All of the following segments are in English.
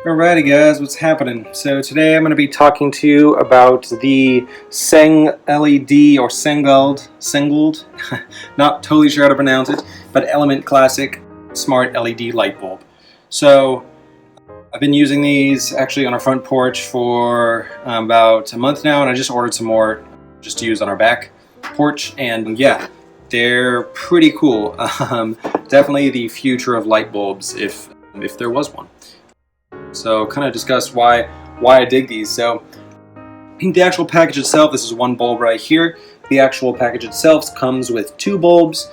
Alrighty guys, what's happening? So today I'm going to be talking to you about the LED or Sengled, not totally sure how to pronounce it, but Element Classic Smart LED light bulb. So I've been using these actually on our front porch for about a month now, and I just ordered some more just to use on our back porch, and yeah, they're pretty cool. Definitely the future of light bulbs if there was one. So kind of discuss why I dig these. So the actual package itself, this is one bulb right here. The actual package itself comes with two bulbs.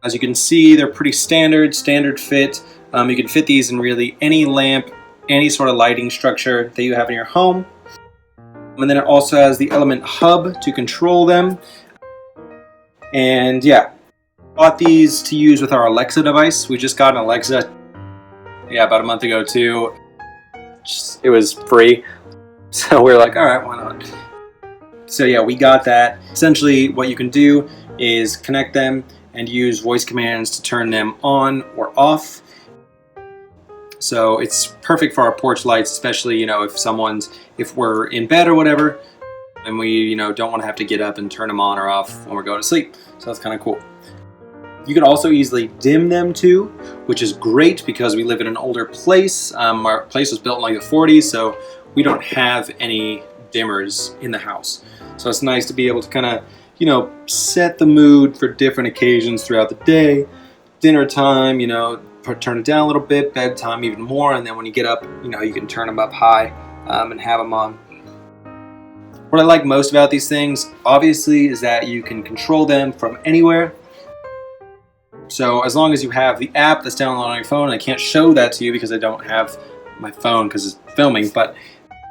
As you can see, they're pretty standard fit. You can fit these in really any lamp, any sort of lighting structure that you have in your home. And then it also has the Element hub to control them. And yeah, bought these to use with our Alexa device. We just got an Alexa, about a month ago too. It was free, so we were like, all right, why not? So yeah, we got that. Essentially what you can do is connect them and use voice commands to turn them on or off. So it's perfect for our porch lights, especially if we're in bed or whatever, and we don't want to have to get up and turn them on or off when we're going to sleep. So that's kind of cool. You can also easily dim them too, which is great because we live in an older place. Our place was built in like the 40s, so we don't have any dimmers in the house. So it's nice to be able to kind of, set the mood for different occasions throughout the day. Dinner time, turn it down a little bit, bedtime even more, and then when you get up, you can turn them up high and have them on. What I like most about these things, obviously, is that you can control them from anywhere. So as long as you have the app that's downloaded on your phone, I can't show that to you because I don't have my phone because it's filming, but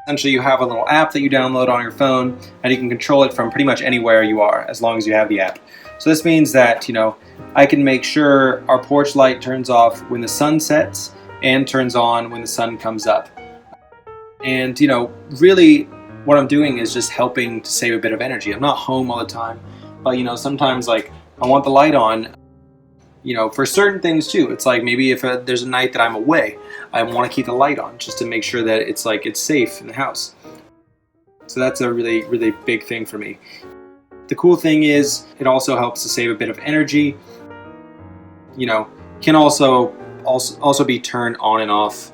essentially you have a little app that you download on your phone and you can control it from pretty much anywhere you are as long as you have the app. So this means that, I can make sure our porch light turns off when the sun sets and turns on when the sun comes up. And, really what I'm doing is just helping to save a bit of energy. I'm not home all the time, but, sometimes I want the light on, for certain things too. It's like maybe if there's a night that I'm away, I want to keep the light on just to make sure that it's safe in the house. So that's a really, really big thing for me. The cool thing is it also helps to save a bit of energy. Can also be turned on and off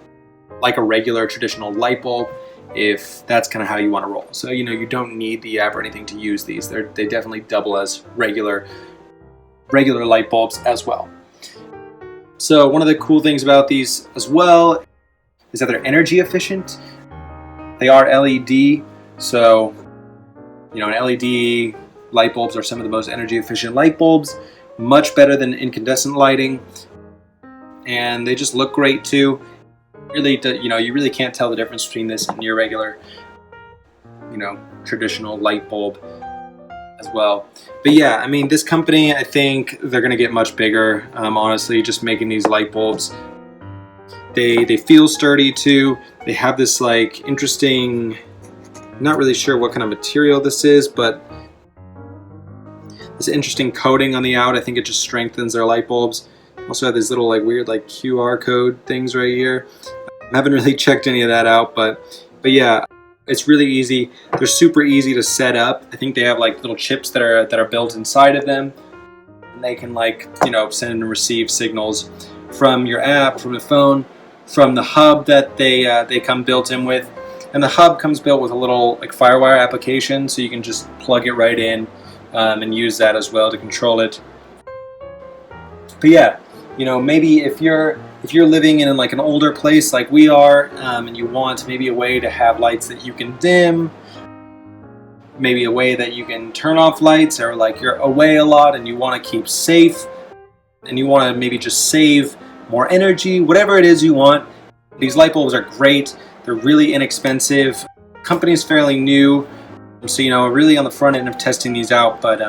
like a regular traditional light bulb if that's kind of how you want to roll. So you don't need the app or anything to use these. They definitely double as regular light bulbs as well. So one of the cool things about these as well is that they're energy efficient. They are LED, so an LED light bulbs are some of the most energy efficient light bulbs, much better than incandescent lighting, and they just look great too. Really, you really can't tell the difference between this and your regular, traditional light bulb as well. But yeah, this company, I think they're gonna get much bigger. Honestly, just making these light bulbs, they feel sturdy too. They have this interesting, not really sure what kind of material this is, but this interesting coating on the out. I think it just strengthens their light bulbs. Also have these little weird QR code things right here. I haven't really checked any of that out, but yeah. It's really easy. They're super easy to set up. I think they have little chips that are built inside of them, and they can send and receive signals from your app, from the phone, from the hub that they come built in with. And the hub comes built with a little FireWire application, so you can just plug it right in and use that as well to control it. But yeah, maybe if you're living in an older place like we are, and you want maybe a way to have lights that you can dim, maybe a way that you can turn off lights, or you're away a lot and you want to keep safe and you want to maybe just save more energy, whatever it is you want, these light bulbs are great. They're really inexpensive. Company's fairly new, so really on the front end of testing these out, but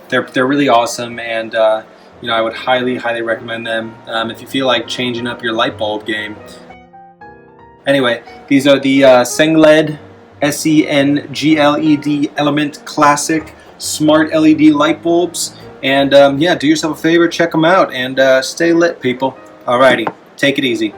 they're really awesome, and I would highly recommend them if you feel like changing up your light bulb game. Anyway, these are the Sengled, Sengled Element Classic Smart LED light bulbs. And yeah, do yourself a favor, check them out, and stay lit, people. Alrighty, take it easy.